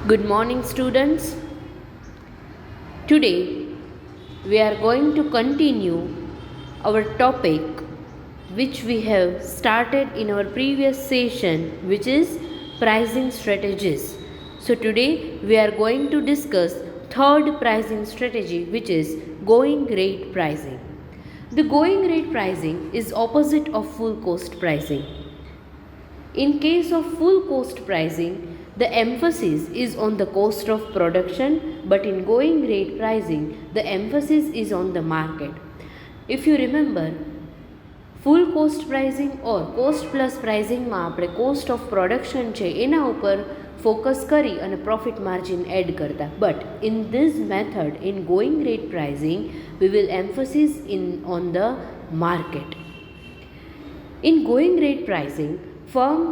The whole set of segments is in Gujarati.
Good morning, students. Today we are going to continue our topic which we have started in our previous session, which is pricing strategies. So today we are going to discuss third pricing strategy, which is going rate pricing. The going rate pricing is opposite of full cost pricing. In case of full cost pricing, the emphasis is on the cost of production, but in going rate pricing, the emphasis is on the market. If you remember, full cost pricing or cost plus પ્રાઇઝિંગમાં આપણે કોસ્ટ ઓફ પ્રોડક્શન છે એના ઉપર ફોકસ કરી અને પ્રોફિટ માર્જિન એડ કરતા. But in this method in going rate pricing we will emphasis on the market. In going rate pricing, firm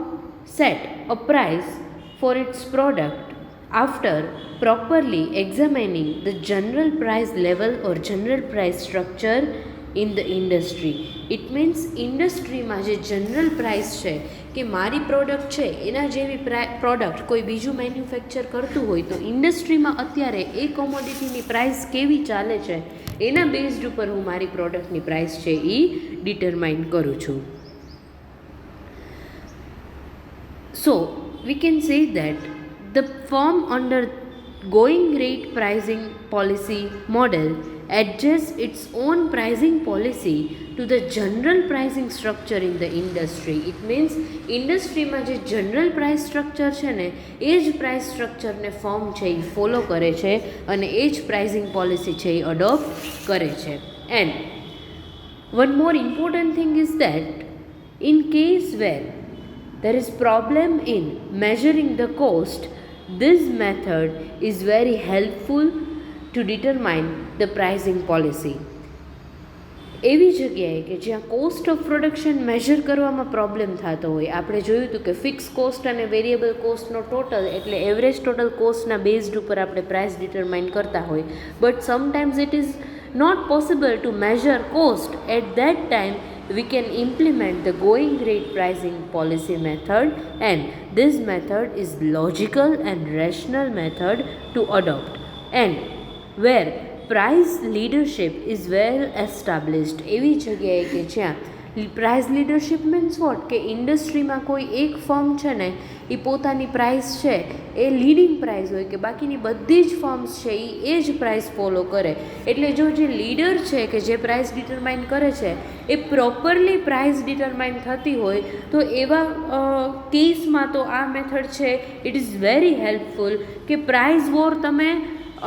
set a price for its product after properly examining the general price level or general price structure in the industry. It means ઇન્ડસ્ટ્રીમાં જે જનરલ પ્રાઇસ છે કે મારી પ્રોડક્ટ છે એના જેવી પ્રોડક્ટ કોઈ બીજું મેન્યુફેક્ચર કરતું હોય તો ઇન્ડસ્ટ્રીમાં અત્યારે એ કોમોડિટીની પ્રાઇસ કેવી ચાલે છે એના બેઝડ ઉપર હું મારી પ્રોડક્ટની પ્રાઇસ છે એ ડિટરમાઇન કરું છું. So we can say that the firm under going rate pricing policy model adjusts its own pricing policy to the general pricing structure in the industry. It means ઇન્ડસ્ટ્રીમાં જે જનરલ પ્રાઇસ સ્ટ્રક્ચર છે ને એ જ પ્રાઇસ સ્ટ્રક્ચરને ફર્મ છે એ ફોલો કરે છે અને એ જ પ્રાઇઝિંગ પોલિસી છે એ અડોપ્ટ કરે છે. And one more important thing is that in case where there is problem in measuring the cost, this method is very helpful to determine the pricing policy. એવી જગ્યાએ કે જ્યાં કોસ્ટ ઓફ પ્રોડક્શન મેજર કરવામાં પ્રોબ્લેમ થતો હોય, આપણે જોયું હતું કે ફિક્સ કોસ્ટ અને વેરિયેબલ કોસ્ટનો ટોટલ એટલે એવરેજ ટોટલ કોસ્ટના બેઝડ ઉપર આપણે પ્રાઇસ ડિટરમાઇન કરતા હોય. But sometimes it is not possible to measure cost. At that time we can implement the going rate pricing policy method, and this method is logical and rational method to adopt, and where price leadership is well established. એવી જગ્યાએ કે જ્યાં પ્રાઇસ લીડરશિપ મીન્સ વોટ કે ઇન્ડસ્ટ્રીમાં કોઈ એક ફર્મ છે ને એ પોતાની પ્રાઇસ છે એ લીડિંગ પ્રાઇસ હોય કે બાકીની બધી જ ફર્મ્સ છે એ જ પ્રાઇસ ફોલો કરે. એટલે જો જે લીડર છે કે જે પ્રાઇસ ડિટરમાઇન કરે છે એ પ્રોપરલી પ્રાઇસ ડિટરમાઇન થતી હોય તો એવા કેસમાં તો આ મેથડ છે ઇટ ઇઝ વેરી હેલ્પફુલ કે પ્રાઇસ વોર તમે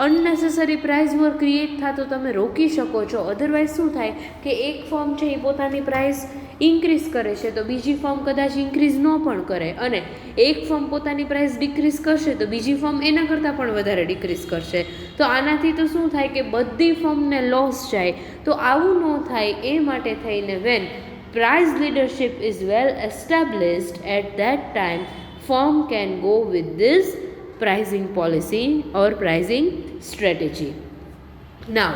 અનનેસેસરી પ્રાઇસ વોર ક્રિએટ થતો તમે રોકી શકો છો. અધરવાઇઝ શું થાય કે એક ફર્મ છે એ પોતાની પ્રાઇસ ઇન્ક્રીઝ કરે છે તો બીજી ફર્મ કદાચ ઇન્ક્રીઝ ન પણ કરે, અને એક ફર્મ પોતાની પ્રાઇસ ડિક્રીઝ કરશે તો બીજી ફર્મ એના કરતાં પણ વધારે ડિક્રીઝ કરશે. તો આનાથી તો શું થાય કે બધી ફર્મને લોસ જાય. તો આવું ન થાય એ માટે થઈને when price leadership is well established at that time firm can go with this pricing policy or pricing strategy. Now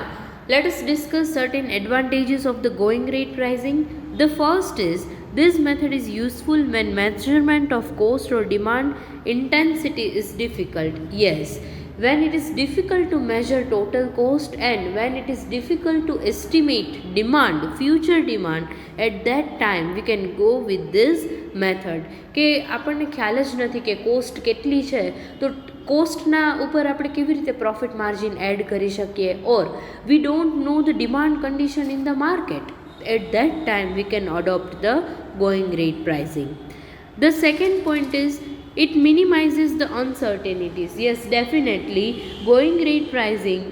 let us discuss certain advantages of the going rate pricing. The first is this method is useful when measurement of cost or demand intensity is difficult. Yes, when it is difficult to measure total cost and when it is difficult to estimate demand, future demand, at that time we can go with this method. કે આપણને ખ્યાલ જ નથી કે કોસ્ટ કેટલી છે તો કોસ્ટના ઉપર આપણે કેવી રીતે પ્રોફિટ માર્જિન એડ કરી શકીએ, or we don't know the demand condition in the market. At that time we can adopt the going rate pricing. The second point is it minimizes the uncertainties. Yes, definitely going rate pricing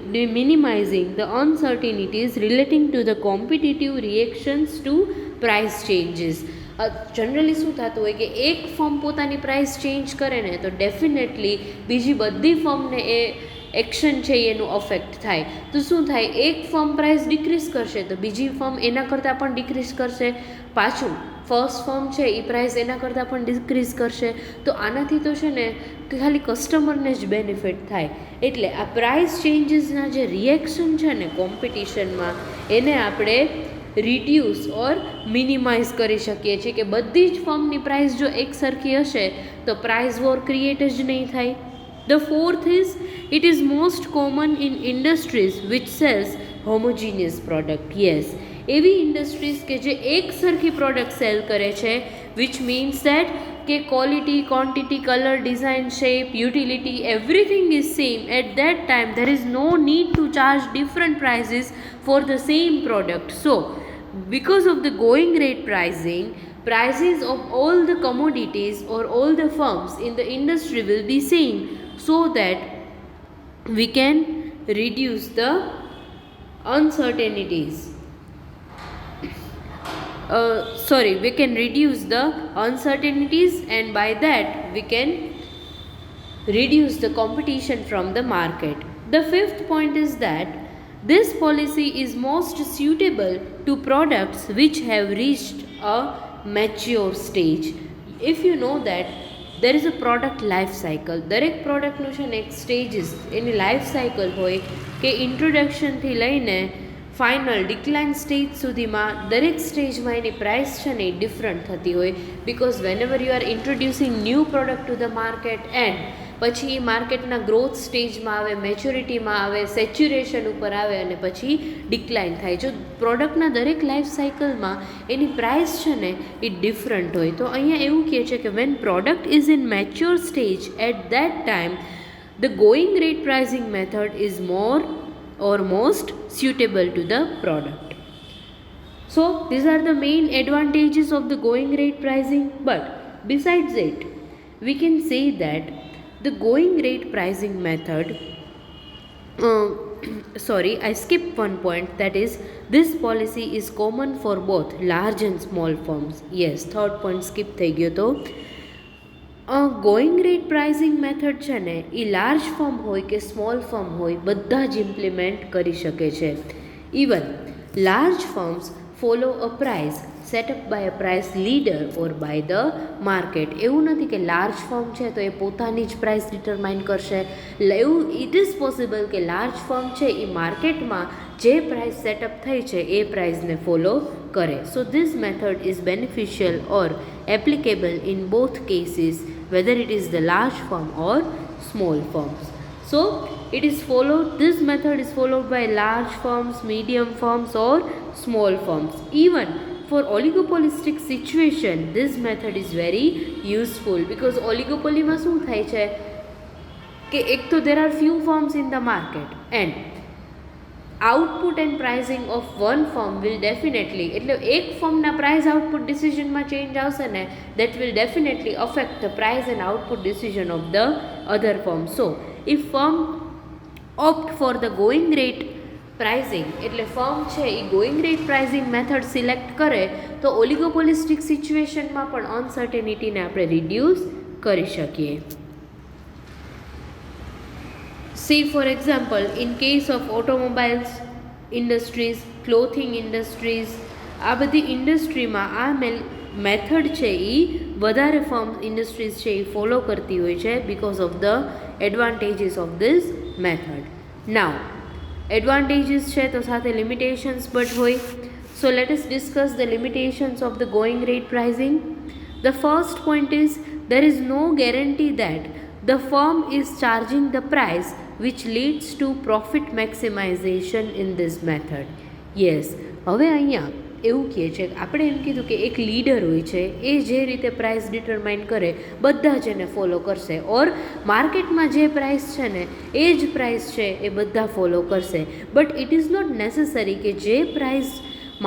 minimizing the uncertainties relating to the competitive reactions to price changes. Generally શું થતું હોય કે એક ફર્મ પોતાની પ્રાઇસ ચેન્જ કરે ને તો ડેફિનેટલી બીજી બધી ફર્મને એ એક્શન છે એનું અફેક્ટ થાય. તો શું થાય, એક ફર્મ પ્રાઇસ ડિક્રીઝ કરશે તો બીજી ફર્મ એના કરતાં પણ ડિક્રીઝ કરશે, પાછું ફર્સ્ટ ફર્મ છે એ પ્રાઇસ એના કરતાં પણ ડિક્રીઝ કરશે. તો આનાથી તો છે ને ખાલી કસ્ટમરને જ બેનિફિટ થાય. એટલે આ પ્રાઇસ ચેન્જીસના જે રિએક્શન છે ને કોમ્પિટિશનમાં એને આપણે રિડ્યુસ ઓર મિનિમાઇઝ કરી શકીએ છીએ કે બધી જ ફર્મની પ્રાઇસ જો એક સરખી હશે તો પ્રાઇસ વોર ક્રિએટ જ નહીં થાય. The fourth is, it is most common in industries which sells homogeneous product. Yes, એવી ઇન્ડસ્ટ્રીઝ કે જે એક સરખી પ્રોડક્ટ સેલ કરે છે, which means that કે quality, quantity, colour, design, shape, utility, everything is same. At that time there is no need to charge different prices for the same product. So because of the going rate pricing, prices of all the commodities or all the firms in the industry will be same, so that we can reduce the uncertainties. We can reduce the uncertainties, and by that we can reduce the competition from the market. The fifth point is that this policy is most suitable to products which have reached a mature stage. If you know that there is a product life cycle, દરેક પ્રોડક્ટનું છે ને એક સ્ટેજીસ, એની લાઈફ સાયકલ હોય કે ઇન્ટ્રોડક્શનથી લઈને ફાઇનલ ડિક્લાઇન સ્ટેજ સુધીમાં દરેક સ્ટેજમાં એની પ્રાઇસ છે ને એ ડિફરન્ટ થતી હોય. Because van ever you are ઇન્ટ્રોડ્યુસિંગ new product to the market, and પછી એ માર્કેટના ગ્રોથ સ્ટેજમાં આવે, મેચ્યોરિટીમાં આવે, સેચ્યુરેશન ઉપર આવે અને પછી ડિક્લાઇન થાય. જો પ્રોડક્ટના દરેક લાઈફ સાયકલમાં એની પ્રાઇસ છે ને એ ડિફરન્ટ હોય. તો અહીંયા એવું કહે છે કે when product is in mature stage, at that time the going rate pricing method is more or most suitable to the product. So these are the main advantages of the going rate pricing. But besides it, we can say that the going rate pricing method, I skipped one point, that is, this policy is common for both large and small firms. Yes, third point skip થઈ ગયો. તો ગોઈંગ રેટ પ્રાઇઝિંગ મેથડ છે ને એ લાર્જ ફર્મ હોય કે સ્મોલ ફર્મ હોય બધા જ ઇમ્પ્લિમેન્ટ કરી શકે છે. Even large firms follow a price setup by a price leader or by the market. એવું નથી કે લાર્જ ફર્મ છે તો એ પોતાની જ પ્રાઇસ ડિટરમાઇન કરશે. એવું ઇટ ઇઝ પોસિબલ કે લાર્જ ફર્મ છે એ માર્કેટમાં જે પ્રાઇસ સેટઅપ થઈ છે એ પ્રાઇસને ફોલો કરે. So this method is beneficial or applicable in both cases, whether it is the large firm or small firms. So it is followed, this method is followed by large firms, medium firms or small firms. Even for oligopolistic situation, this method is very useful, because oligopoly માં શું થાય છે કે એક તો there are few firms in the market, and output and pricing of one firm will definitely, એટલે એક ફર્મના પ્રાઇઝ આઉટપુટ ડિસિઝનમાં ચેન્જ આવશે ને, that will definitely affect the price and output decision of the other firm. So if firm opt for the going rate pricing, એટલે ફર્મ છે એ going rate pricing method select કરે તો ઓલિગોપોલિસ્ટિક સિચ્યુએશનમાં પણ અનસર્ટેનિટીને આપણે રિડ્યુસ કરી શકીએ. See, for example, in case of automobiles industries, clothing industries, આ બધી ઇન્ડસ્ટ્રીમાં આ મેથડ છે એ વધારે ફર્મ ઇન્ડસ્ટ્રીઝ છે એ ફોલો કરતી હોય છે because of the advantages of this method. Now, advantages છે તો સાથે limitations but હોય. So let us discuss the limitations of the going rate pricing. The first point is, there is no guarantee that the firm is charging the price which leads to profit maximization in this method. Yes, હવે અહીંયા એવું કહે છે, આપણે એમ કીધું કે એક લીડર હોય છે એ જે રીતે પ્રાઇસ ડિટરમાઇન કરે બધા જ એને ફોલો કરશે, ઓર માર્કેટમાં જે પ્રાઇસ છે ને એ જ પ્રાઇસ છે એ બધા ફોલો કરશે. But it is not necessary કે જે પ્રાઇસ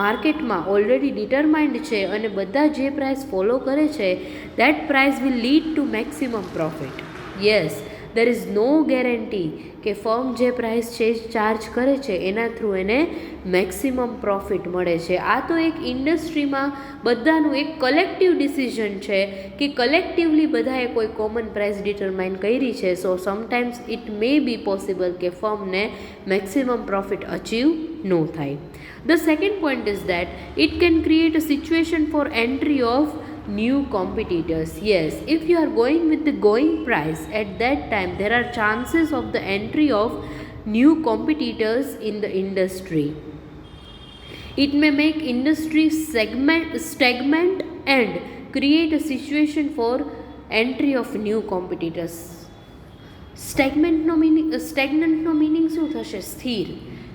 માર્કેટમાં ઓલરેડી ડિટરમાઇન્ડ છે અને બધા જે પ્રાઇસ ફોલો કરે છે that price will lead to maximum profit. Yes, there is no guarantee કે ફર્મ જે પ્રાઇસ છે ચાર્જ કરે છે એના થ્રુ એને મેક્સિમમ પ્રોફિટ મળે છે. આ તો એક ઇન્ડસ્ટ્રીમાં બધાનું એક કલેક્ટિવ ડિસિઝન છે કે કલેક્ટિવલી બધાએ કોઈ કોમન પ્રાઇસ ડિટરમાઇન કરી છે. So sometimes it may be possible કે ફર્મને મેક્સિમમ પ્રોફિટ અચીવ ન થાય. The second point is that it can create a situation for entry of new competitors. Yes, if you are going with the going price, at that time there are chances of the entry of new competitors in the industry. It may make industry stagnant and create a situation for entry of new competitors. સ્ટેગ્નન્ટનો મિનિંગ શું થશે? સ્થિર.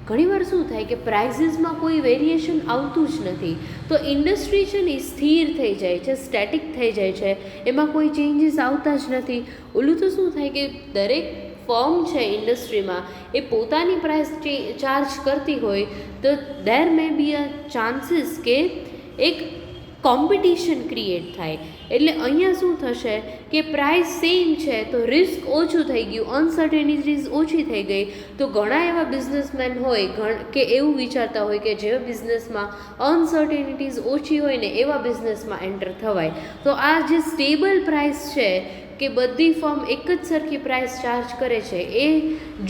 ઘણીવાર શું થાય કે પ્રાઇઝીસમાં કોઈ વેરિએશન આવતું જ નથી, તો ઇન્ડસ્ટ્રી છે ને એ સ્થિર થઈ જાય છે, સ્ટેટિક થઈ જાય છે, એમાં કોઈ ચેન્જીસ આવતા જ નથી. ઓલું તો શું થાય કે દરેક ફર્મ છે ઇન્ડસ્ટ્રીમાં એ પોતાની પ્રાઇસ ચાર્જ કરતી હોય તો દેર મે બી અ ચાન્સીસ કે એક કોમ્પિટિશન ક્રિએટ થાય. એટલે અહીંયા શું થશે કે પ્રાઇસ સેમ છે તો રિસ્ક ઓછું થઈ ગયું, અનસર્ટેનિટીઝ ઓછી થઈ ગઈ. તો ઘણા એવા બિઝનેસમેન હોય કે એવું વિચારતા હોય કે જે બિઝનેસમાં અનસર્ટેનિટીઝ ઓછી હોય ને એવા બિઝનેસમાં એન્ટર થવાય. તો આ જે સ્ટેબલ પ્રાઇસ છે કે બધી ફર્મ એક જ સરખી પ્રાઇસ ચાર્જ કરે છે એ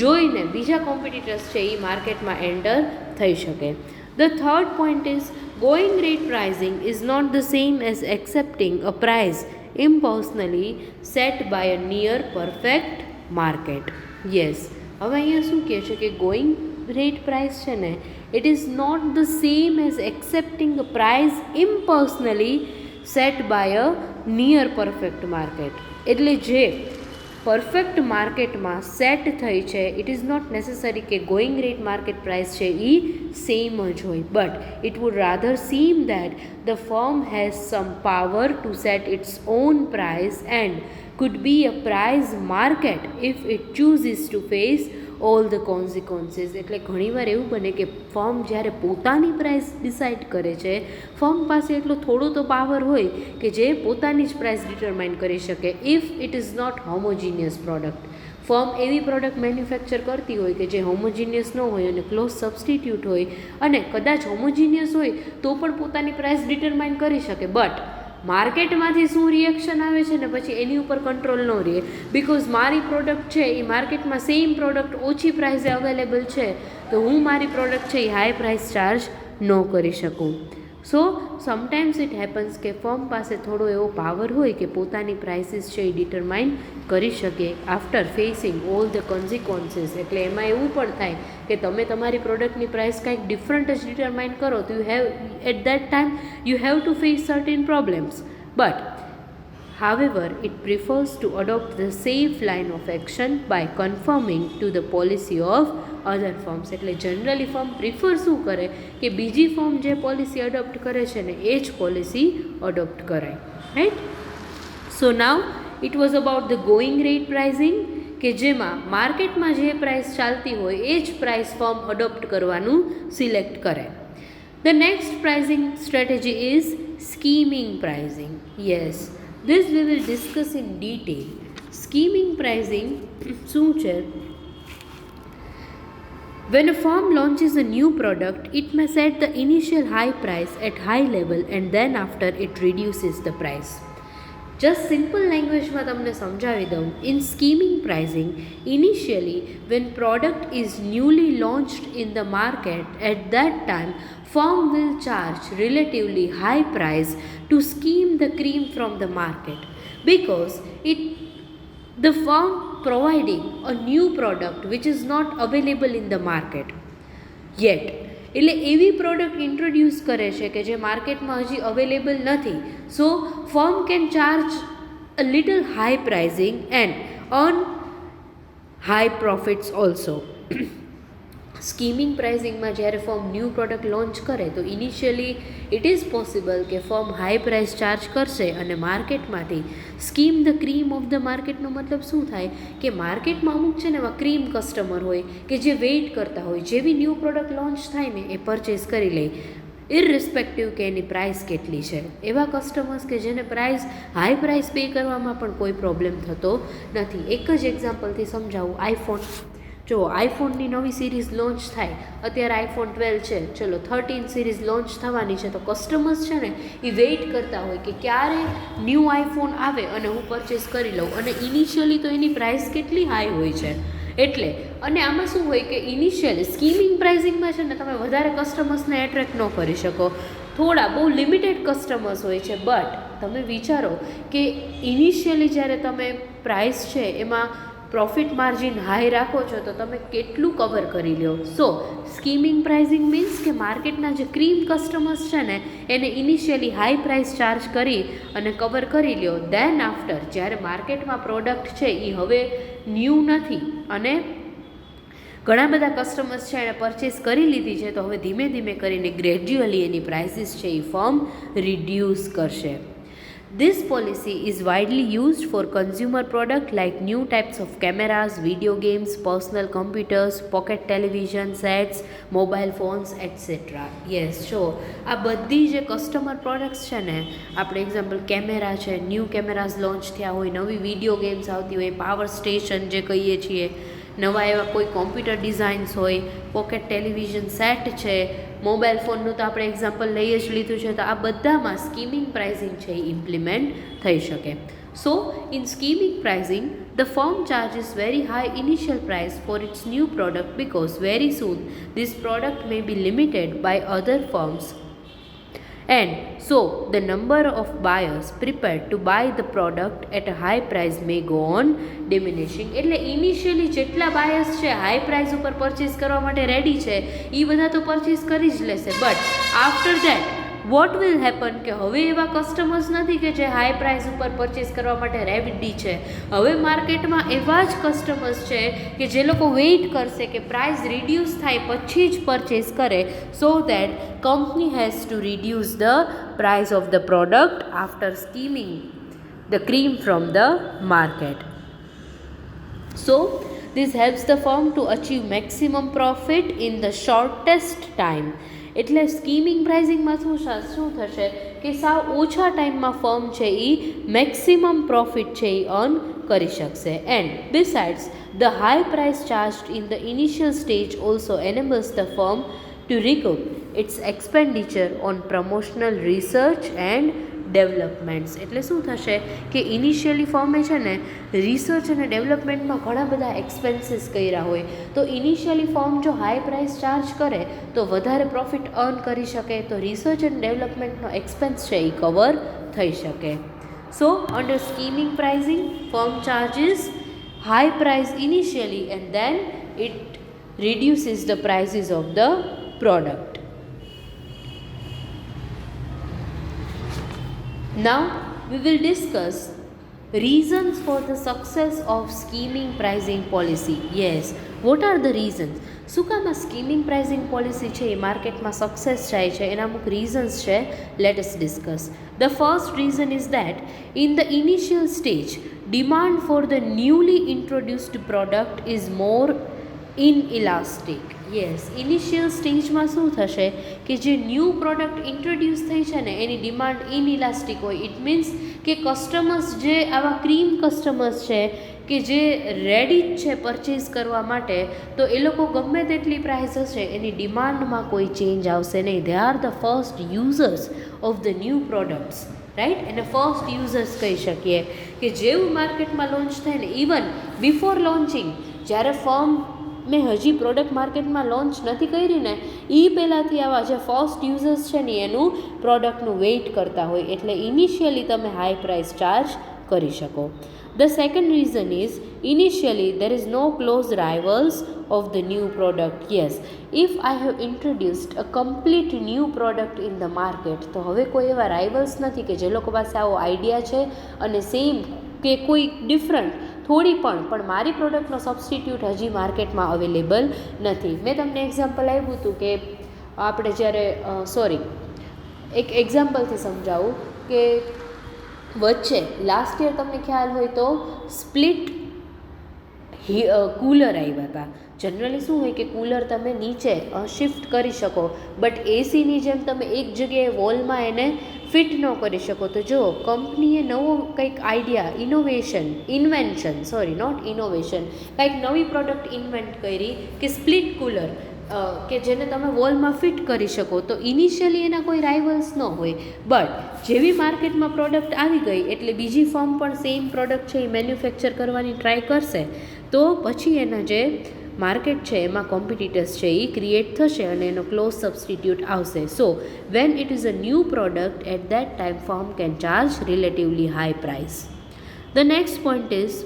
જોઈને બીજા કોમ્પિટિટર્સ છે એ માર્કેટમાં એન્ટર થઈ શકે. The third point is going rate pricing is not the same as accepting a price impersonally set by a near perfect market. Yes, હવે અહીંયા શું કહે છે કે going rate price છે ને it is not the same as accepting a price impersonally set by a near perfect market. એટલે જે પરફેક્ટ માર્કેટમાં સેટ થઈ છે ઇટ ઇઝ નોટ નેસેસરી કે ગોઈંગ રેટ માર્કેટ પ્રાઇસ છે એ સેમ જ હોય, but it would rather seem that the firm has some power to set its own price and could be a price market if it chooses to face all the consequences. એટલે ઘણીવાર એવું બને કે ફર્મ જ્યારે પોતાની પ્રાઇસ ડિસાઇડ કરે છે, ફર્મ પાસે એટલો થોડો તો પાવર હોય કે જે પોતાની જ પ્રાઇસ ડિટરમાઇન કરી શકે. If it is not homogeneous product, firm એવી પ્રોડક્ટ મેન્યુફેક્ચર કરતી હોય કે જે હોમોજીનિયસ ન હોય અને ક્લોઝ સબસ્ટિટ્યૂટ હોય અને કદાચ હોમોજીનિયસ હોય તો પણ પોતાની પ્રાઇસ ડિટરમાઇન કરી શકે, બટ માર્કેટમાંથી શું રિએક્શન આવે છે ને પછી એની ઉપર કંટ્રોલ ન રહે. બિકોઝ મારી પ્રોડક્ટ છે એ માર્કેટમાં સેમ પ્રોડક્ટ ઓછી પ્રાઇસે અવેલેબલ છે તો હું મારી પ્રોડક્ટ છે એ હાઈ પ્રાઇસ ચાર્જ ન કરી શકું. સો સમટાઇમ્સ ઇટ હેપન્સ કે ફર્મ પાસે થોડો એવો પાવર હોય કે પોતાની પ્રાઇસીસ છે એ ડિટરમાઇન કરી શકે after facing all the consequences. એટલે એમાં એવું પણ થાય કે તમે તમારી પ્રોડક્ટની પ્રાઇસ કંઈક ડિફરન્ટ જ ડિટરમાઇન કરો તો you have at that time you have to face certain problems. But however it prefers to adopt the safe line of action by conforming to the policy of other firms. એટલે જનરલી ફર્મ પ્રિફર શું કરે કે બીજી ફર્મ જે પોલિસી અડોપ્ટ કરે છે ને એ જ પોલિસી અડોપ્ટ કરાય, right. So now it was about the going rate pricing કે જેમાં માર્કેટમાં જે પ્રાઇસ ચાલતી હોય એ જ પ્રાઇસ ફર્મ અડોપ્ટ કરવાનું સિલેક્ટ કરે. The next pricing strategy is skimming pricing. Yes, this we will discuss in detail. Scheming pricing શું છે? When a firm launches a new product, it may set the initial high price at high level and then after it reduces the price. Just simple languageમાં તમને સમજાવી દઉં. In scheming pricing, initially when product is newly launched in the market, at that time firm will charge relatively high price to skim the cream from the market because the firm providing a new product which is not available in the market yet. એટલે એવી પ્રોડક્ટ ઇન્ટ્રોડ્યુસ કરે છે કે જે માર્કેટમાં હજી અવેલેબલ નથી. So firm can charge a little high pricing and earn high profits also. Skimming પ્રાઇઝિંગમાં જ્યારે ફર્મ ન્યૂ પ્રોડક્ટ લોન્ચ કરે તો ઇનિશિયલી ઇટ ઇઝ પોસિબલ કે ફર્મ હાઈ પ્રાઇસ ચાર્જ કરશે અને માર્કેટમાંથી skim the cream of the માર્કેટનો મતલબ શું થાય કે માર્કેટમાં અમુક છે ને એવા ક્રીમ કસ્ટમર હોય કે જે વેઇટ કરતા હોય, જેવી ન્યૂ પ્રોડક્ટ લોન્ચ થાય ને એ પરચેસ કરી લે ઇરરિસ્પેક્ટિવ કે એની પ્રાઇસ કેટલી છે. એવા કસ્ટમર્સ કે જેને હાઈ પ્રાઇસ પે કરવામાં પણ કોઈ પ્રોબ્લેમ થતો નથી. એક જ એક્ઝામ્પલથી સમજાવું. આઈફોન જો આઈફોનની નવી સિરીઝ લોન્ચ થાય, અત્યારે આઈફોન 12 છે, ચલો 13 સિરીઝ લોન્ચ થવાની છે તો કસ્ટમર્સ છે ને એ વેઇટ કરતા હોય કે ક્યારે ન્યૂ આઈફોન આવે અને હું પરચેસ કરી લઉં, અને ઇનિશિયલી તો એની પ્રાઇસ કેટલી હાઈ હોય છે. એટલે અને આમાં શું હોય કે ઇનિશિયલી સ્કીમિંગ પ્રાઇઝિંગમાં છે ને તમે વધારે કસ્ટમર્સને એટ્રેક્ટ ન કરી શકો, થોડા બહુ લિમિટેડ કસ્ટમર્સ હોય છે. બટ તમે વિચારો કે ઇનિશિયલી જ્યારે તમે પ્રાઇસ છે એમાં પ્રોફિટ માર્જિન હાઈ રાખો છો તો તમે કેટલું કવર કરી લો. સો સ્કીમિંગ પ્રાઇઝિંગ મીન્સ કે માર્કેટના જે ક્રીમ કસ્ટમર્સ છે ને એને ઇનિશિયલી હાઈ પ્રાઇસ ચાર્જ કરી અને કવર કરી લ્યો. દેન આફ્ટર જ્યારે માર્કેટમાં પ્રોડક્ટ છે એ હવે ન્યૂ નથી અને ઘણા બધા કસ્ટમર્સ છે એણે પરચેસ કરી લીધી છે, તો હવે ધીમે ધીમે કરીને ગ્રેજ્યુઅલી એની પ્રાઇસીસ છે એ ફર્મ રિડ્યુસ કરશે. This policy is widely used for consumer products like new types of cameras, video games, personal computers, pocket television sets, mobile phones, etc. Yes, sure. આ બધી જે કસ્ટમર પ્રોડક્ટ્સ છે ને, આપણે એક્ઝામ્પલ કેમેરા છે, ન્યૂ કેમેરાઝ લોન્ચ થયા હોય, નવી વિડીયો ગેમ્સ આવતી હોય, પાવર સ્ટેશન જે કહીએ છીએ, નવા એવા કોઈ કોમ્પ્યુટર ડિઝાઇન્સ હોય, પોકેટ ટેલિવિઝન સેટ છે, મોબાઈલ ફોનનું તો આપણે એક્ઝામ્પલ લઈ જ લીધું છે, તો આ બધામાં સ્કીમિંગ પ્રાઇઝિંગ છે એ ઇમ્પ્લિમેન્ટ થઈ શકે. સો in skimming pricing the firm charges very high initial price for its new product because very soon this product may be limited by other firms, and so the number of buyers prepared to buy the product at a high price may go on diminishing. એટલે ઇનિશિયલી જેટલા બાયર્સ છે હાઈ પ્રાઇસ ઉપર પરચેસ કરવા માટે રેડી છે એ બધા તો પરચેસ કરી જ લેશે, but after that what will happen કે હવે એવા કસ્ટમર્સ નથી કે જે હાઈ પ્રાઇસ ઉપર પરચેસ કરવા માટે રેડી છે. હવે માર્કેટમાં એવા જ કસ્ટમર્સ છે કે જે લોકો વેઇટ કરશે કે પ્રાઇસ રિડ્યુસ થાય પછી જ પરચેસ કરે, so that company has two reduce the price of the product after skimming the cream from the market. So this helps the firm to achieve maximum profit in the shortest time. એટલે સ્કીમિંગ પ્રાઇઝિંગમાં શું થશે કે સાવ ઓછા ટાઈમમાં ફર્મ છે એ મેક્સિમમ પ્રોફિટ છે એ અર્ન કરી શકશે. And besides the high price charged in the initial stage also enables the firm to recoup its expenditure on promotional research and developments. એટલે શું થશે કે ઇનિશિયલી ફર્મે છે ને રિસર્ચ અને ડેવલપમેન્ટમાં ઘણા બધા એક્સપેન્સીસ કર્યા હોય, તો ઇનિશિયલી ફર્મ જો હાઈ પ્રાઇસ ચાર્જ કરે તો વધારે પ્રોફિટ અર્ન કરી શકે, તો રિસર્ચ એન્ડ ડેવલપમેન્ટનો એક્સપેન્સ છે એ કવર થઈ શકે. So under skimming pricing firm charges high price initially and then it reduces the prices of the product. Now we will discuss reasons for the success of scheming pricing policy. Yes, what are the reasons? શું કામ આ સ્કીમિંગ પ્રાઇઝિંગ પોલિસી છે એ માર્કેટમાં સક્સેસ થાય છે, એના અમુક રીઝન્સ છે. Let us discuss. The first reason is that in the initial stage demand for the newly introduced product is more inelastic. Yes, initial સ્ટેજમાં શું થશે કે જે ન્યૂ પ્રોડક્ટ ઇન્ટ્રોડ્યુસ થઈ છે ને એની ડિમાન્ડ ઇનઇલાસ્ટિક હોય. ઇટ મીન્સ કે કસ્ટમર્સ જે આવા ક્રીમ કસ્ટમર્સ છે કે જે રેડી જ છે પરચેઝ કરવા માટે, તો એ લોકો ગમે તેટલી પ્રાઇસ હશે એની ડિમાન્ડમાં કોઈ ચેન્જ આવશે નહીં. They are the first users of the new products, right? એને ફર્સ્ટ યુઝર્સ કહી શકીએ કે જેવું માર્કેટમાં લોન્ચ થાય ને, ઇવન બિફોર લોન્ચિંગ જ્યારે ફર્મ મેં હજી પ્રોડક્ટ માર્કેટમાં લોન્ચ નથી કરી ને એ પહેલાંથી આવા જે ફર્સ્ટ યુઝર્સ છે ને એનું પ્રોડક્ટનું વેઇટ કરતા હોય, એટલે ઇનિશિયલી તમે હાઈ પ્રાઇસ ચાર્જ કરી શકો. The second reason is initially there is no close rivals of the new product. Yes, if I have introduced a complete new product in the market, તો હવે કોઈ એવા રાઇવલ્સ નથી કે જે લોકો પાસે આવો આઈડિયા છે અને સેમ કે કોઈ ડિફરન્ટ થોડી પણ મારી પ્રોડક્ટનો સબસ્ટિટ્યૂટ હજી માર્કેટમાં અવેલેબલ નથી. મેં તમને એક્ઝામ્પલ આપ્યું હતું કે આપણે જ્યારે એક એક્ઝામ્પલથી સમજાવું કે વચ્ચે લાસ્ટ યર તમને ખ્યાલ હોય તો સ્પ્લિટ કૂલર આવ્યા હતા. જનરલી શું હોય કે કૂલર તમે નીચે શિફ્ટ કરી શકો, બટ એસીની જેમ તમે એક જગ્યાએ વોલમાં એને ફિટ ન કરી શકો. તો જો કંપનીએ નવો કંઈક આઈડિયા કંઈક નવી પ્રોડક્ટ ઇન્વેન્ટ કરી કે સ્પ્લિટ કૂલર કે જેને તમે વોલમાં ફિટ કરી શકો, તો ઇનિશિયલી એના કોઈ રાઇવલ્સ ન હોય, બટ જેવી માર્કેટમાં પ્રોડક્ટ આવી ગઈ એટલે બીજી ફર્મ પણ સેમ પ્રોડક્ટ છે એ મેન્યુફેક્ચર કરવાની ટ્રાય કરશે, તો પછી એના જે માર્કેટ છે એમાં કોમ્પિટિટર્સ છે એ ક્રિએટ થશે અને એનો ક્લોઝ સબસ્ટિટ્યૂટ આવશે. So when it is a new product at that time firm can charge relatively high price. The next point is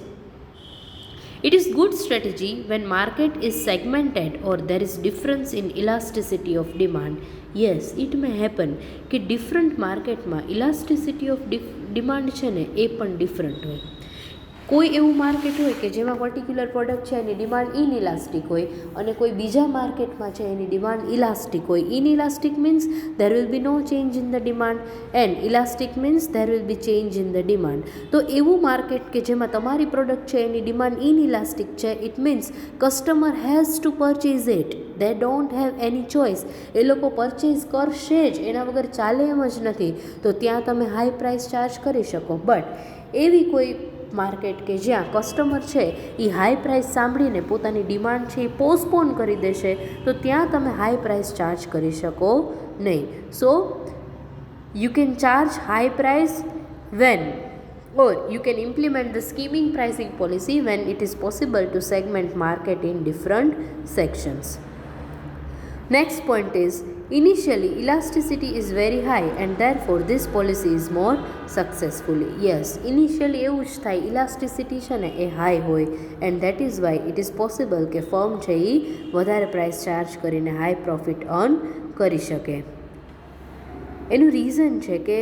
It is good strategy when market is segmented or there is difference in elasticity of demand. Yes, it may happen કે different માર્કેટમાં elasticity of demand છે ને એ પણ ડિફરન્ટ હોય. કોઈ એવું માર્કેટ હોય કે જેમાં પર્ટિક્યુલર પ્રોડક્ટ છે એની ડિમાન્ડ ઇનઇલાસ્ટિક હોય અને કોઈ બીજા માર્કેટમાં છે એની ડિમાન્ડ ઇલાસ્ટિક હોય. ઇનઇલાસ્ટિક means there will be no change in the demand and elastic means there will be change in the demand. તો એવું માર્કેટ કે જેમાં તમારી પ્રોડક્ટ છે એની ડિમાન્ડ ઇનઇલાસ્ટિક છે, it means customer has to purchase it, they don't have any choice. એ લોકો પરચેઝ કરશે જ, એના વગર ચાલે એમ જ નથી. તો ત્યાં તમે હાઈ પ્રાઇસ ચાર્જ કરી શકો. બટ એવી કોઈ માર્કેટ કે જ્યાં કસ્ટમર છે એ હાઈ પ્રાઇસ સાંભળીને પોતાની ડિમાન્ડ છે એ પોસ્ટપોન કરી દેશે, તો ત્યાં તમે હાઈ પ્રાઇસ ચાર્જ કરી શકો નહીં. So you can charge high price when or you can implement the scheming pricing policy when it is possible to segment market in different sections. Next point is, initially elasticity is very high and therefore this policy is more successful. Yes, initially એવું જ થાય, elasticity છે ને એ હાઈ હોય and that is why it is possible કે ફર્મ છે એ વધારે પ્રાઇસ ચાર્જ કરીને હાઈ પ્રોફિટ અર્ન કરી શકે. એનું રીઝન છે કે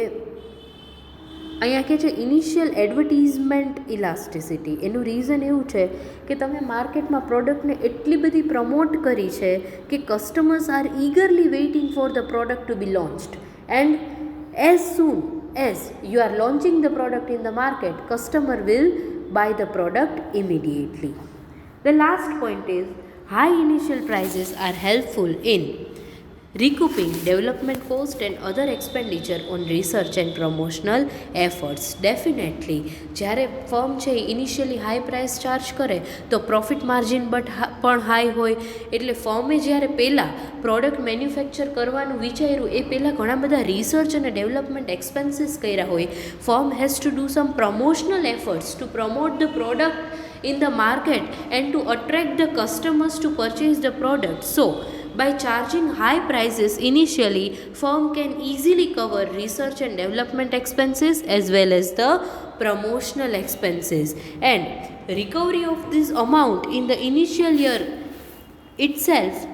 અહીંયા કે છે ઇનિશિયલ એડવર્ટીઝમેન્ટ ઇલાસ્ટિસિટી. એનું રીઝન એવું છે કે તમે માર્કેટમાં પ્રોડક્ટને એટલી બધી પ્રમોટ કરી છે કે customers are eagerly waiting for the product to be launched and as soon as you are launching the product in the market, customer will buy the product immediately. The last point is, high initial prices are helpful in recouping development cost and other expenditure on research and promotional efforts. Definitely જ્યારે ફર્મ છે ઇનિશિયલી હાઈ પ્રાઇસ ચાર્જ કરે તો પ્રોફિટ માર્જિન પણ હાઈ હોય, એટલે ફર્મે જ્યારે પહેલાં પ્રોડક્ટ મેન્યુફેક્ચર કરવાનું વિચાર્યું એ પહેલાં ઘણા બધા રિસર્ચ અને ડેવલપમેન્ટ એક્સપેન્સીસ કર્યા હોય. Firm has to do some promotional efforts to promote the product in the market and to attract the customers to purchase the product. So by charging high prices initially, firm can easily cover research and development expenses as well as the promotional expenses, and recovery of this amount in the initial year itself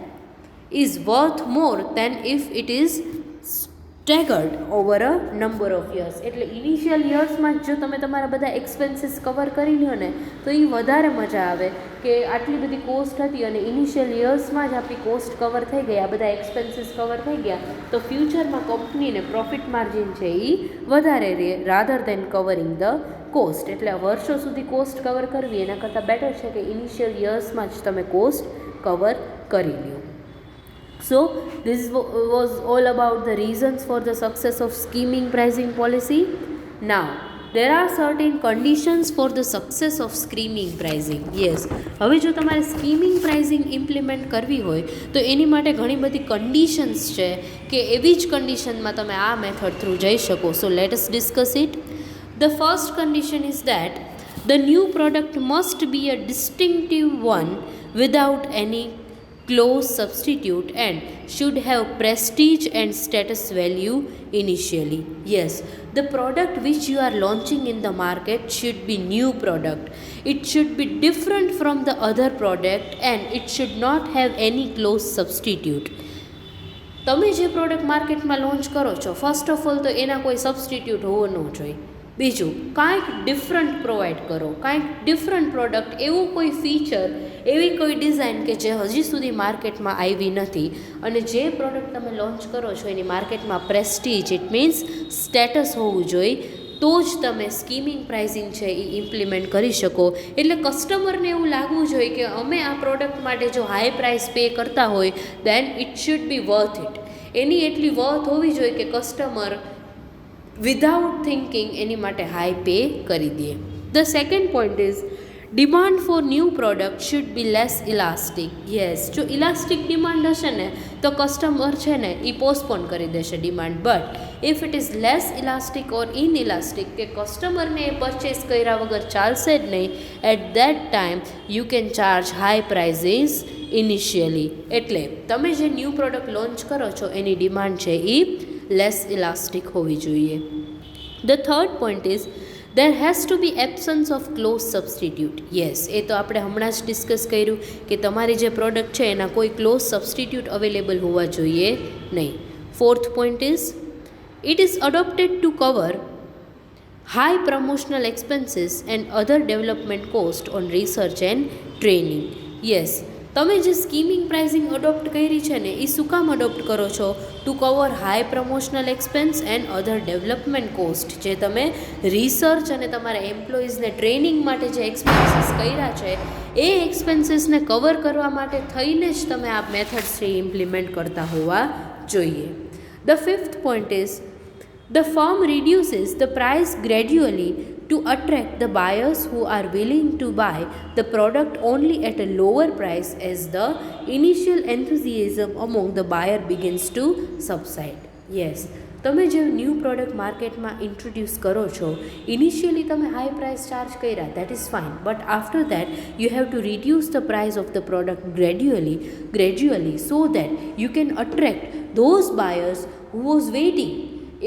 is worth more than if it is staggered over a number of years. એટલે ઇનિશિયલ યર્સમાં જો તમે તમારા બધા એક્સપેન્સીસ કવર કરી લ્યો ને તો એ વધારે મજા આવે કે આટલી બધી કોસ્ટ હતી અને ઇનિશિયલ યર્સમાં જ આપણી કોસ્ટ કવર થઈ ગઈ, આ બધા એક્સપેન્સીસ કવર થઈ ગયા, તો ફ્યુચરમાં કંપનીને પ્રોફિટ માર્જિન છે એ વધારે રહે rather then covering the cost. એટલે વર્ષો સુધી કોસ્ટ કવર કરવી એના કરતાં બેટર છે કે ઇનિશિયલ યર્સમાં જ તમે કોસ્ટ કવર કરી લ્યો. So this was all about the reasons for the success of scheming pricing policy. Now there are certain conditions for the success of scheming pricing. Yes, હવે જો તમારે સ્કીમિંગ પ્રાઇઝિંગ ઇમ્પ્લિમેન્ટ કરવી હોય તો એની માટે ઘણી બધી કન્ડિશન્સ છે કે એવી જ કન્ડિશનમાં તમે આ મેથડ થ્રુ જઈ શકો. So let us discuss it. The first condition is that the new product must be a distinctive one without any close substitute and should have prestige and status value initially. Yes, the product which you are launching in the market should be new product. It should be different from the other product and it should not have any close substitute. તમે જે પ્રોડક્ટ માર્કેટમાં લોન્ચ કરો છો, ફર્સ્ટ ઓફ ઓલ તો એના કોઈ સબસ્ટિટ્યૂટ હોવો ન જોઈએ. બીજું, કાંઈક ડિફરન્ટ પ્રોવાઈડ કરો, કાંઈક ડિફરન્ટ પ્રોડક્ટ, એવું કોઈ ફીચર, એવી કોઈ ડિઝાઇન કે જે હજી સુધી માર્કેટમાં આવી નથી. અને જે પ્રોડક્ટ તમે લોન્ચ કરો છો એની માર્કેટમાં પ્રેસ્ટીજ, ઇટ મીન્સ સ્ટેટસ હોવું જોઈએ, તો જ તમે સ્કીમિંગ પ્રાઇઝિંગ છે એ ઇમ્પ્લિમેન્ટ કરી શકો. એટલે કસ્ટમરને એવું લાગવું જોઈએ કે અમે આ પ્રોડક્ટ માટે જો હાઈ પ્રાઇસ પે કરતા હોય then it should be worth it. એની એટલી વર્થ હોવી જોઈએ કે કસ્ટમર વિધાઉટ થિંકિંગ એની માટે હાઈ પે કરી દે. The second point is demand for new product should be less elastic. Yes, જો ઇલાસ્ટિક ડિમાન્ડ હશે ને તો કસ્ટમર છે ને એ પોસ્ટપોન કરી દેશે demand. But if it is less elastic or inelastic કે કસ્ટમરને એ પરચેસ કર્યા વગર ચાલશે જ નહીં, at that time you can charge high prices initially. એટલે તમે જે ન્યૂ પ્રોડક્ટ લોન્ચ કરો છો એની ડિમાન્ડ છે એ લેસ ઇલાસ્ટિક હોવી જોઈએ. The third point is There has to be absence of close substitute. Yes, એ તો આપણે હમણાં જ ડિસ્કસ કર્યું કે તમારી જે પ્રોડક્ટ છે એના કોઈ ક્લોઝ સબસ્ટિટ્યૂટ અવેલેબલ હોવા જોઈએ નહીં. Fourth point is it is adopted to cover high promotional expenses and other development cost on research and training. Yes, તમે જે સ્કીમિંગ પ્રાઇઝિંગ અડોપ્ટ કરી છે ને એ શું કામ અડોપ્ટ કરો છો? To cover high promotional expense and other development cost. જે તમે રિસર્ચ અને તમારા એમ્પ્લોઈઝને ટ્રેનિંગ માટે જે એક્સપેન્સીસ કર્યા છે એ એક્સપેન્સીસને કવર કરવા માટે થઈને જ તમે આ મેથડ્સ છે ઇમ્પ્લિમેન્ટ કરતા હોવા જોઈએ. The fifth point is the firm reduces the price gradually to attract the buyers who are willing to buy the product only at a lower price as the initial enthusiasm among the buyer begins to subside. Yes, તમે જે ન્યૂ પ્રોડક્ટ માર્કેટમાં ઇન્ટ્રોડ્યુસ કરો છો ઇનિશિયલી તમે હાઈ પ્રાઇસ ચાર્જ કર્યા, that is fine, but after that you have to reduce the price of the product gradually so that you can attract those buyers who was waiting.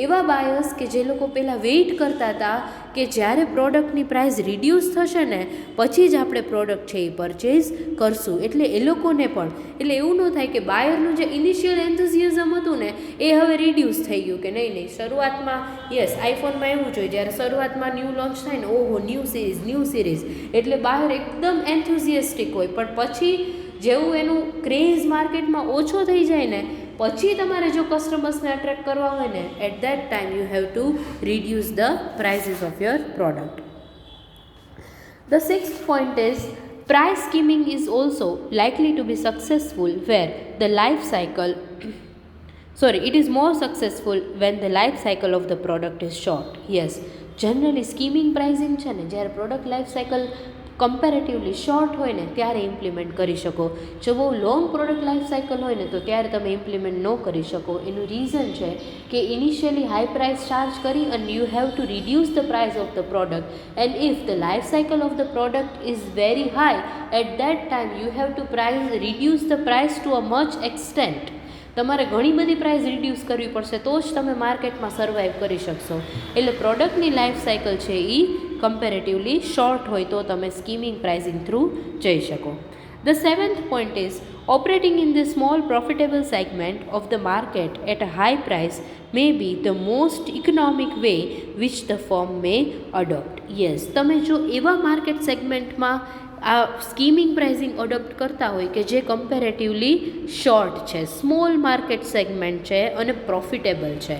એવા બાયર્સ કે જે લોકો પહેલાં વેઇટ કરતા હતા કે જ્યારે પ્રોડક્ટની પ્રાઇસ રિડ્યુસ થશે ને પછી જ આપણે પ્રોડક્ટ છે એ પરચેઝ કરશું. એટલે એ લોકોને પણ એટલે એવું ન થાય કે બાયરનું જે ઇનિશિયલ એન્થુઝિયાઝમ હતું ને એ હવે રિડ્યુસ થઈ ગયું કે નહીં શરૂઆતમાં યસ આઈફોનમાં એવું જોઈએ જ્યારે શરૂઆતમાં ન્યૂ લોન્ચ થાય ને ઓહો ન્યૂ સિરીઝ એટલે બાયર એકદમ એન્થુઝિયાસ્ટિક હોય, પણ પછી જેવું એનું ક્રેઝ માર્કેટમાં ઓછો થઈ જાય ને પછી તમારે જો કસ્ટમર્સને અટ્રેક્ટ કરવા હોય ને at that time you have to reduce the prices of your product. The sixth point is price skimming is also likely to be successful where the life cycle it is more successful when the life cycle of the product is short. Yes, generally skimming pricing છે ને જ્યારે product life cycle comparatively short હોય ને ત્યારે ઇમ્પ્લિમેન્ટ કરી શકો. જો બહુ લોંગ પ્રોડક્ટ લાઈફ સાયકલ હોય ને તો ત્યારે તમે ઇમ્પ્લિમેન્ટ ન કરી શકો. એનું રીઝન છે કે ઇનિશિયલી હાઈ પ્રાઇસ ચાર્જ કરી અને you have to reduce the price of the product and if the life cycle of the product is very high at that time you have to reduce the price to a much extent. તમારે ઘણી બધી પ્રાઇસ રિડ્યુસ કરવી પડશે તો જ તમે માર્કેટમાં સર્વાઈવ કરી શકશો. એટલે પ્રોડક્ટની લાઈફ સાયકલ છે એ કમ્પેરેટિવલી શોર્ટ હોય તો તમે સ્કીમિંગ પ્રાઇઝિંગ થ્રુ જઈ શકો. The seventh point is operating in the small profitable segment of the market at a high price may be the most economic way which the firm may adopt. Yes, તમે જો એવા માર્કેટ સેગમેન્ટમાં આ સ્કીમિંગ પ્રાઇઝિંગ અડોપ્ટ કરતા હોય કે જે કમ્પેરેટિવલી શોર્ટ છે, સ્મોલ માર્કેટ સેગમેન્ટ છે અને પ્રોફિટેબલ છે,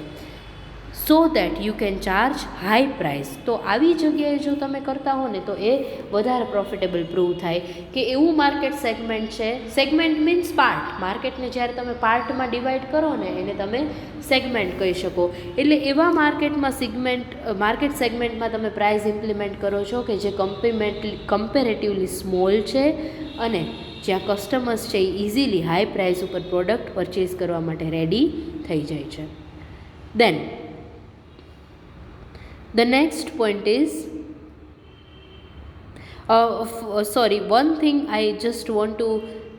સો that you can charge high price. તો આવી જગ્યાએ જો તમે કરતા હો ને તો એ વધારે પ્રોફિટેબલ પ્રૂવ થાય કે એવું માર્કેટ સેગમેન્ટ છે. Segment means part. માર્કેટને જ્યારે તમે પાર્ટમાં ડિવાઈડ કરો ને એને તમે સેગમેન્ટ કહી શકો. એટલે એવા માર્કેટ સેગમેન્ટમાં તમે પ્રાઇસ ઇમ્પ્લિમેન્ટ કરો છો કે જે કમ્પેરેટિવલી સ્મોલ છે અને જ્યાં કસ્ટમર્સ છે એ ઇઝીલી હાઈ પ્રાઇસ ઉપર પ્રોડક્ટ પરચેઝ કરવા માટે રેડી થઈ જાય છે. દેન the next point is one thing I just want to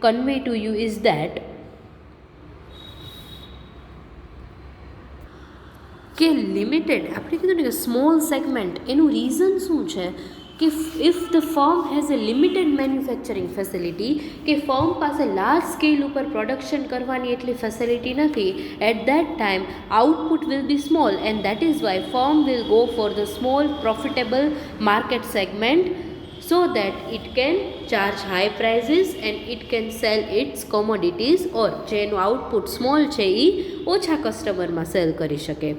convey to you is that કે લિમિટેડ આપણે કીધું ને કે સ્મોલ સેગમેન્ટ એનું રીઝન શું છે કે if the firm has a limited manufacturing facility કે ફર્મ પાસે લાર્જ સ્કેલ ઉપર પ્રોડક્શન કરવાની એટલી ફેસિલિટી નથી at that time output will be small and that is why firm will go for the small profitable market segment so that it can charge high prices and it can sell its commodities or જેનું આઉટપુટ સ્મોલ છે એ ઓછા કસ્ટમરમાં સેલ કરી શકે.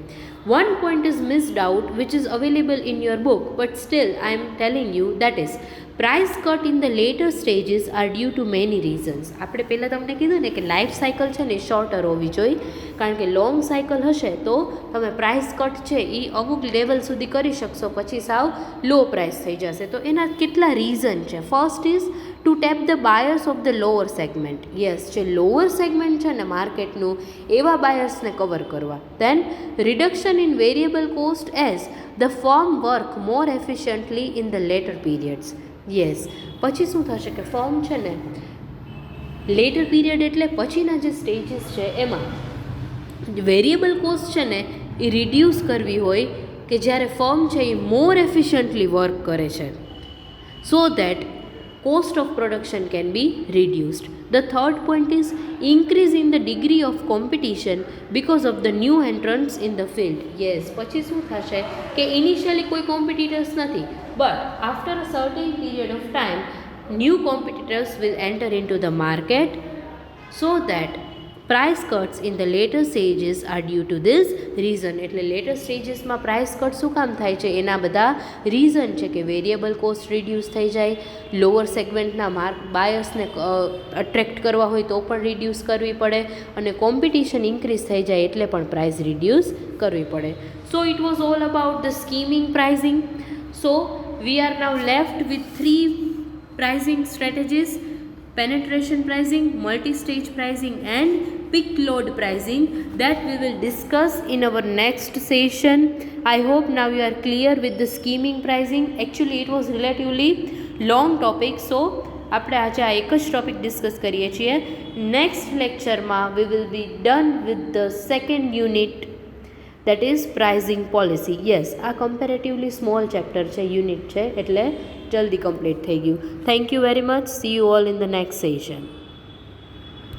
One point is missed out which is available in your book but still I am telling you, that is price cut in the later stages are due to many reasons. આપણે પહેલાં તમને કીધું ને કે લાઈફ સાયકલ છે ને શોર્ટર હોવી જોઈએ, કારણ કે લોંગ સાયકલ હશે તો તમે પ્રાઇસ કટ છે એ અમુક લેવલ સુધી કરી શકશો પછી સાવ લો પ્રાઇસ થઈ જશે. તો એના કેટલા રીઝન છે. First is to tap the buyers of the lower segment. Yes, જે લોઅર સેગમેન્ટ છે ને માર્કેટનું એવા બાયર્સને કવર કરવા. Then reduction in variable cost as the firm work more efficiently in the later periods. Yes, પછી શું થશે કે ફર્મ છે ને લેટર પીરિયડ એટલે પછીના જે સ્ટેજીસ છે એમાં વેરિયેબલ કોસ્ટ છે ને એ રિડ્યુસ કરવી હોય કે જ્યારે ફર્મ છે એ મોર એફિશિયન્ટલી વર્ક કરે છે, so that cost of production can be reduced. The third point is increase in the degree of competition because of the new entrants in the field. Yes, પછી શું થશે કે ઇનિશિયલી કોઈ કોમ્પિટિટર્સ નથી, but after a certain period of time new competitors will enter into the market, so that price cuts in the later stages are due to this reason. એટલે લેટર સ્ટેજીસમાં પ્રાઇસ કટ શું કામ થાય છે, એના બધા રીઝન છે કે વેરિયેબલ કોસ્ટ રિડ્યુસ થઈ જાય, લોઅર સેગમેન્ટના બાયર્સને અટ્રેક્ટ કરવા હોય તો પણ રિડ્યુસ કરવી પડે, અને કોમ્પિટિશન ઇન્ક્રીઝ થઈ જાય એટલે પણ પ્રાઇસ રિડ્યુસ કરવી પડે. So it was all about the skimming pricing. So we are now left with 3 pricing strategies: penetration pricing, multi-stage pricing and peak load pricing, that we will discuss in our next session. I hope now you are clear with the scheming pricing. Actually it was relatively long topic, so આપણે આજે આ એક જ ટોપિક ડિસ્કસ કરીએ છીએ. નેક્સ્ટ લેક્ચરમાં we will be done with the second unit, that is pricing policy. Yes, આ કમ્પેરેટિવલી સ્મોલ ચેપ્ટર છે, યુનિટ છે, એટલે જલ્દી કમ્પ્લીટ થઈ ગયું. Thank you very much. C you all in the next session.